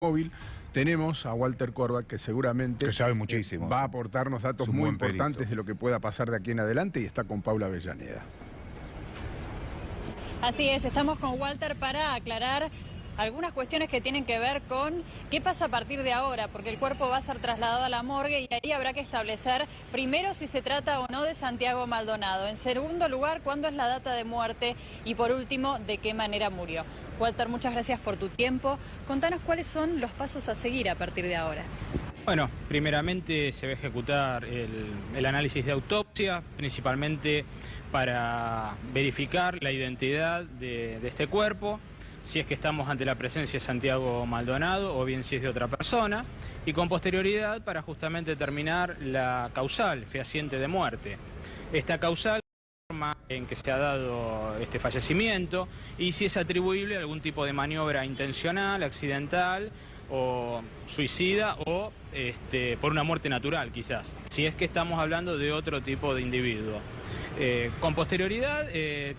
móvil. Tenemos a Walter Corba, que seguramente que sabe muchísimo, va a aportarnos datos muy importantes de lo que pueda pasar de aquí en adelante, y está con Paula Avellaneda. Así es, estamos con Walter para aclarar algunas cuestiones que tienen que ver con qué pasa a partir de ahora, porque el cuerpo va a ser trasladado a la morgue y ahí habrá que establecer primero si se trata o no de Santiago Maldonado, en segundo lugar cuándo es la data de muerte y por último de qué manera murió. Walter, muchas gracias por tu tiempo. Contanos cuáles son los pasos a seguir a partir de ahora. Bueno, primeramente se va a ejecutar el análisis de autopsia, principalmente para verificar la identidad de este cuerpo, si es que estamos ante la presencia de Santiago Maldonado o bien si es de otra persona, y con posterioridad para justamente determinar la causal fehaciente de muerte. Esta causal en que se ha dado este fallecimiento y si es atribuible a algún tipo de maniobra intencional, accidental o suicida o por una muerte natural quizás, si es que estamos hablando de otro tipo de individuo. Con posterioridad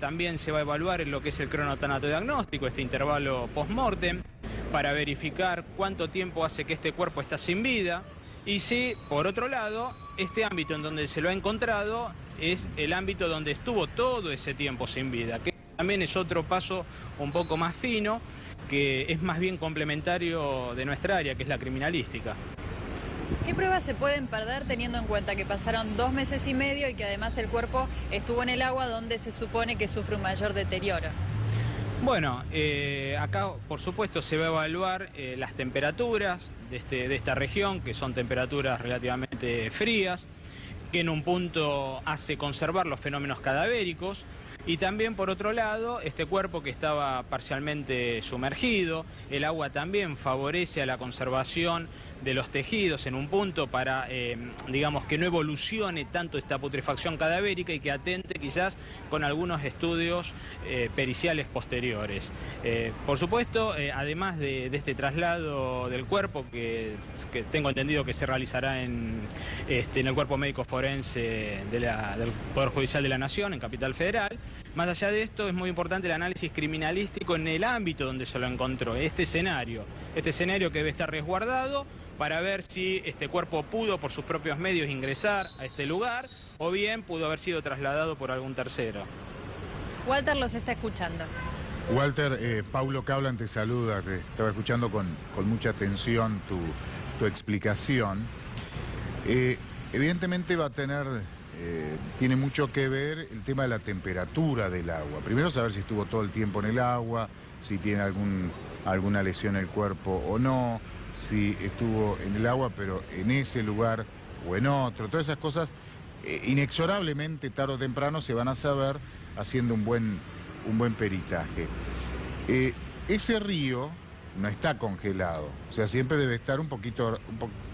también se va a evaluar en lo que es el cronotanato diagnóstico, este intervalo post-mortem, para verificar cuánto tiempo hace que este cuerpo está sin vida y si, por otro lado, este ámbito en donde se lo ha encontrado es el ámbito donde estuvo todo ese tiempo sin vida, que también es otro paso un poco más fino, que es más bien complementario de nuestra área, que es la criminalística. ¿Qué pruebas se pueden perder teniendo en cuenta que pasaron 2 meses y medio y que además el cuerpo estuvo en el agua donde se supone que sufre un mayor deterioro? Bueno, acá por supuesto se va a evaluar las temperaturas de esta región, que son temperaturas relativamente frías, que en un punto hace conservar los fenómenos cadavéricos, y también por otro lado este cuerpo que estaba parcialmente sumergido, el agua también favorece a la conservación de los tejidos en un punto para, digamos, que no evolucione tanto esta putrefacción cadavérica y que atente quizás con algunos estudios periciales posteriores. Por supuesto, además de este traslado del cuerpo, que tengo entendido que se realizará en el cuerpo médico forense del Poder Judicial de la Nación, en Capital Federal, más allá de esto es muy importante el análisis criminalístico en el ámbito donde se lo encontró, este escenario que debe estar resguardado, para ver si este cuerpo pudo por sus propios medios ingresar a este lugar o bien pudo haber sido trasladado por algún tercero. Walter los está escuchando. Walter, Paulo Cablan te saluda, te estaba escuchando con mucha atención tu explicación. Evidentemente va a tener, tiene mucho que ver el tema de la temperatura del agua. Primero saber si estuvo todo el tiempo en el agua, si tiene alguna lesión en el cuerpo o no, si estuvo en el agua pero en ese lugar o en otro. Todas esas cosas inexorablemente tarde o temprano se van a saber haciendo un buen peritaje. Ese río no está congelado, o sea, siempre debe estar un poquito,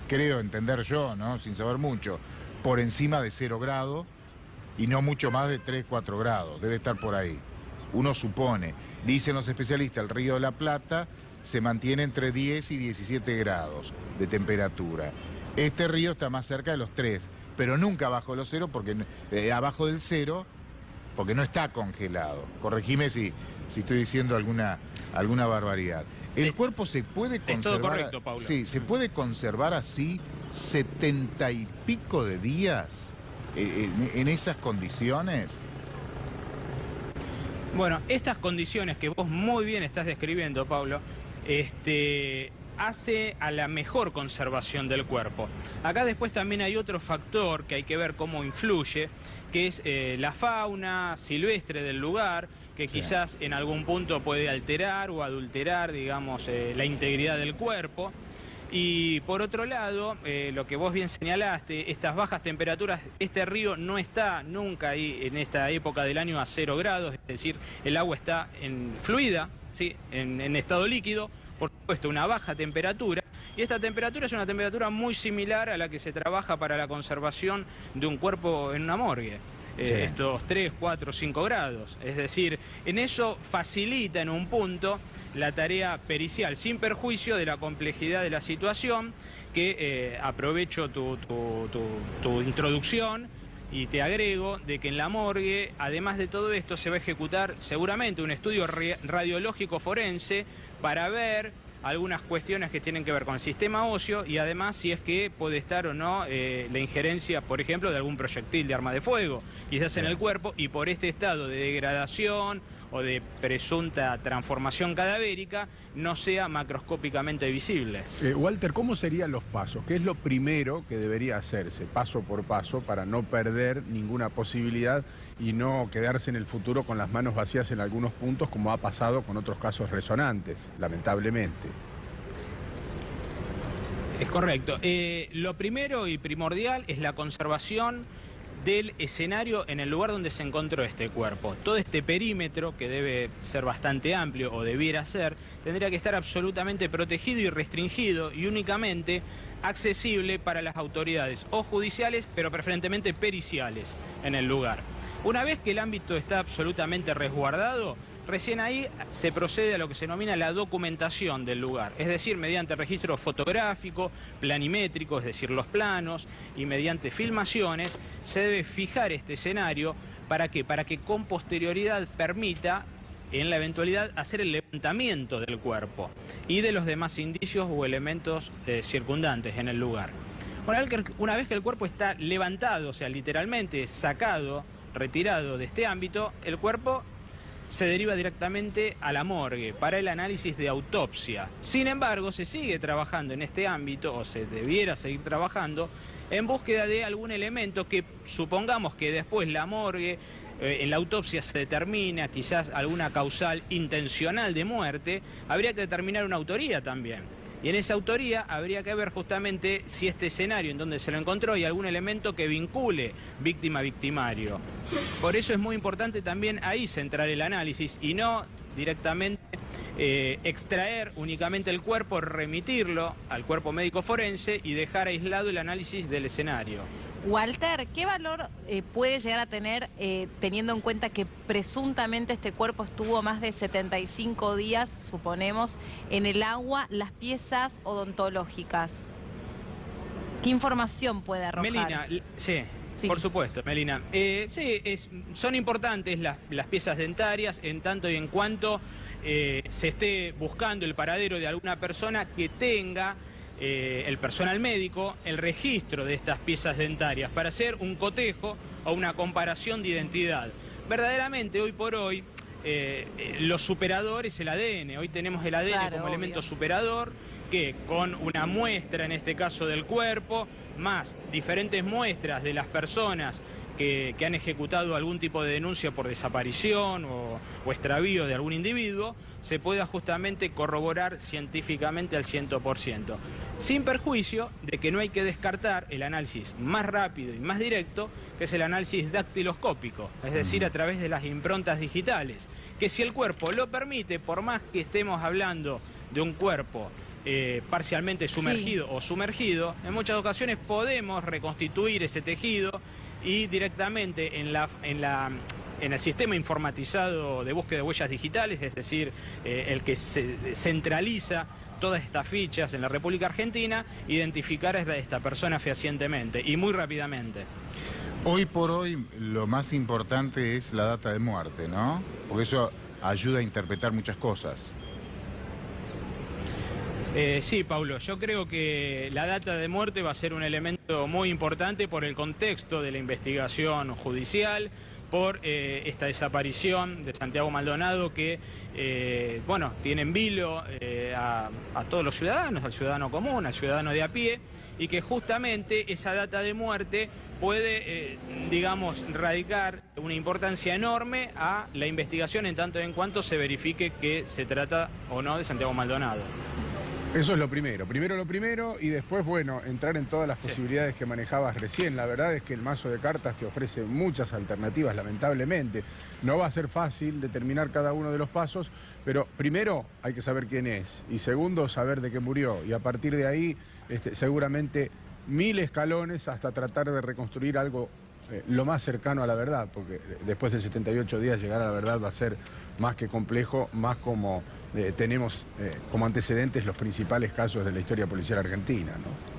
creo entender yo, ¿no? Sin saber mucho, por encima de 0 grados y no mucho más de 3, 4 grados, debe estar por ahí. Uno supone, dicen los especialistas, el río de la Plata se mantiene entre 10 y 17 grados de temperatura. Este río está más cerca de los 3, pero nunca abajo de los 0, porque abajo del 0, porque no está congelado. Corregime si estoy diciendo alguna barbaridad. ¿El cuerpo se puede conservar? Es todo correcto, Paula. Sí, ¿se puede conservar así 70 y pico de días en esas condiciones? Bueno, estas condiciones que vos muy bien estás describiendo, Pablo, hace a la mejor conservación del cuerpo. Acá después también hay otro factor que hay que ver cómo influye, que es la fauna silvestre del lugar, que quizás en algún punto puede alterar o adulterar, digamos, la integridad del cuerpo. Y por otro lado, lo que vos bien señalaste, estas bajas temperaturas, este río no está nunca ahí en esta época del año a 0 grados, es decir, el agua está fluida, ¿sí? en estado líquido, por supuesto una baja temperatura, y esta temperatura es una temperatura muy similar a la que se trabaja para la conservación de un cuerpo en una morgue. Estos 3, 4, 5 grados. Es decir, en eso facilita en un punto la tarea pericial, sin perjuicio de la complejidad de la situación, que aprovecho tu introducción y te agrego de que en la morgue, además de todo esto, se va a ejecutar seguramente un estudio radiológico forense para ver algunas cuestiones que tienen que ver con el sistema óseo y además si es que puede estar o no la injerencia, por ejemplo, de algún proyectil de arma de fuego, quizás en el cuerpo, y por este estado de degradación o de presunta transformación cadavérica no sea macroscópicamente visible. Walter, ¿cómo serían los pasos? ¿Qué es lo primero que debería hacerse, paso por paso, para no perder ninguna posibilidad y no quedarse en el futuro con las manos vacías en algunos puntos, como ha pasado con otros casos resonantes, lamentablemente? Es correcto. Lo primero y primordial es la conservación del escenario en el lugar donde se encontró este cuerpo. Todo este perímetro, que debe ser bastante amplio o debiera ser, tendría que estar absolutamente protegido y restringido y únicamente accesible para las autoridades o judiciales, pero preferentemente periciales en el lugar. Una vez que el ámbito está absolutamente resguardado, recién ahí se procede a lo que se denomina la documentación del lugar, es decir, mediante registro fotográfico, planimétrico, es decir, los planos, y mediante filmaciones se debe fijar este escenario. ¿Para qué? Para que con posterioridad permita, en la eventualidad, hacer el levantamiento del cuerpo y de los demás indicios o elementos circundantes en el lugar. Una vez que el cuerpo está levantado, o sea, literalmente sacado, retirado de este ámbito, el cuerpo se deriva directamente a la morgue para el análisis de autopsia. Sin embargo, se sigue trabajando en este ámbito, o se debiera seguir trabajando, en búsqueda de algún elemento que supongamos que después la morgue, en la autopsia se determina quizás alguna causal intencional de muerte, habría que determinar una autoría también. Y en esa autoría habría que ver justamente si este escenario en donde se lo encontró hay algún elemento que vincule víctima-victimario. Por eso es muy importante también ahí centrar el análisis y no directamente extraer únicamente el cuerpo, remitirlo al cuerpo médico forense y dejar aislado el análisis del escenario. Walter, ¿qué valor puede llegar a tener teniendo en cuenta que presuntamente este cuerpo estuvo más de 75 días, suponemos, en el agua, las piezas odontológicas? ¿Qué información puede arrojar? Melina, sí. Por supuesto, Melina. Son importantes las piezas dentarias en tanto y en cuanto se esté buscando el paradero de alguna persona que tenga el personal médico el registro de estas piezas dentarias para hacer un cotejo o una comparación de identidad. Verdaderamente, hoy por hoy, lo superador es el ADN. Hoy tenemos el ADN como elemento superador, que con una muestra, en este caso del cuerpo, más diferentes muestras de las personas que han ejecutado algún tipo de denuncia por desaparición o extravío de algún individuo, se pueda justamente corroborar científicamente al 100%. Sin perjuicio de que no hay que descartar el análisis más rápido y más directo, que es el análisis dactiloscópico, es decir, a través de las improntas digitales, que si el cuerpo lo permite, por más que estemos hablando de un cuerpo parcialmente sumergido o sumergido, en muchas ocasiones podemos reconstituir ese tejido y directamente en el sistema informatizado de búsqueda de huellas digitales, es decir, el que se centraliza todas estas fichas en la República Argentina, identificar a esta persona fehacientemente y muy rápidamente. Hoy por hoy lo más importante es la data de muerte, ¿no? Porque eso ayuda a interpretar muchas cosas. Sí, Paulo, yo creo que la data de muerte va a ser un elemento muy importante por el contexto de la investigación judicial, por esta desaparición de Santiago Maldonado que, tiene en vilo a todos los ciudadanos, al ciudadano común, al ciudadano de a pie, y que justamente esa data de muerte puede, radicar una importancia enorme a la investigación en tanto y en cuanto se verifique que se trata o no de Santiago Maldonado. Eso es lo primero. Primero lo primero y después, entrar en todas las posibilidades que manejabas recién. La verdad es que el mazo de cartas te ofrece muchas alternativas, lamentablemente. No va a ser fácil determinar cada uno de los pasos, pero primero hay que saber quién es y segundo saber de qué murió. Y a partir de ahí, seguramente 1000 escalones hasta tratar de reconstruir algo lo más cercano a la verdad, porque después de 78 días llegar a la verdad va a ser más que complejo, más como tenemos como antecedentes los principales casos de la historia policial argentina, ¿no?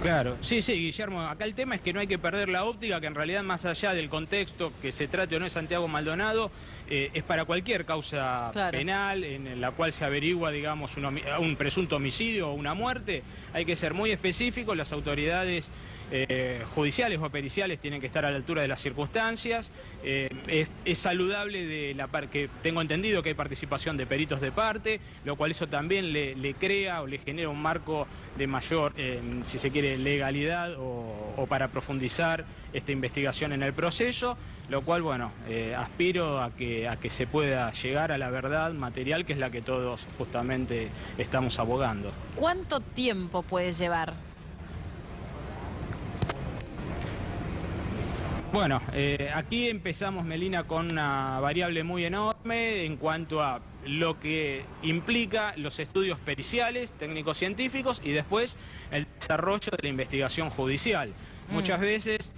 Claro, sí, Guillermo, acá el tema es que no hay que perder la óptica, que en realidad más allá del contexto que se trate o no de Santiago Maldonado, es para cualquier causa penal en la cual se averigua, digamos, un presunto homicidio o una muerte. Hay que ser muy específico, las autoridades judiciales o periciales tienen que estar a la altura de las circunstancias. Es saludable que tengo entendido que hay participación de peritos de parte, lo cual eso también le crea o le genera un marco de mayor, si se quiere, legalidad o para profundizar esta investigación en el proceso, lo cual, bueno, aspiro a que se pueda llegar a la verdad material, que es la que todos justamente estamos abogando. ¿Cuánto tiempo puede llevar? Bueno, aquí empezamos, Melina, con una variable muy enorme en cuanto a lo que implica los estudios periciales, técnicos científicos y después el desarrollo de la investigación judicial. Muchas veces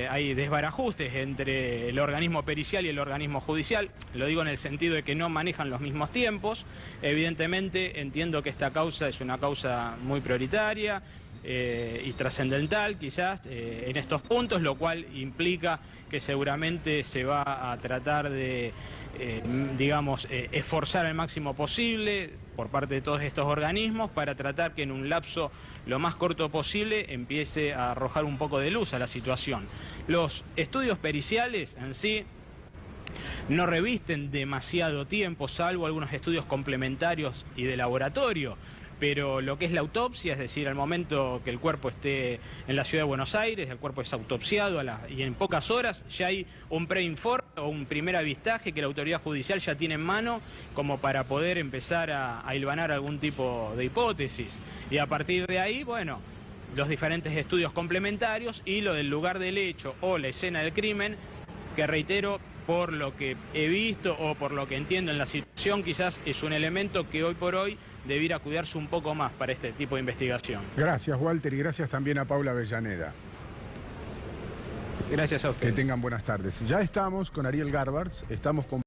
hay desbarajustes entre el organismo pericial y el organismo judicial. Lo digo en el sentido de que no manejan los mismos tiempos. Evidentemente entiendo que esta causa es una causa muy prioritaria y trascendental quizás en estos puntos, lo cual implica que seguramente se va a tratar de, digamos, esforzar al máximo posible por parte de todos estos organismos para tratar que en un lapso lo más corto posible empiece a arrojar un poco de luz a la situación. Los estudios periciales en sí no revisten demasiado tiempo, salvo algunos estudios complementarios y de laboratorio. Pero lo que es la autopsia, es decir, al momento que el cuerpo esté en la ciudad de Buenos Aires, el cuerpo es autopsiado y en pocas horas ya hay un preinforme o un primer avistaje que la autoridad judicial ya tiene en mano como para poder empezar a hilvanar algún tipo de hipótesis. Y a partir de ahí, bueno, los diferentes estudios complementarios y lo del lugar del hecho o la escena del crimen, que reitero, por lo que he visto o por lo que entiendo en la situación, quizás es un elemento que hoy por hoy debiera cuidarse un poco más para este tipo de investigación. Gracias, Walter, y gracias también a Paula Avellaneda. Gracias a ustedes. Que tengan buenas tardes. Ya estamos con Ariel Garbars, estamos con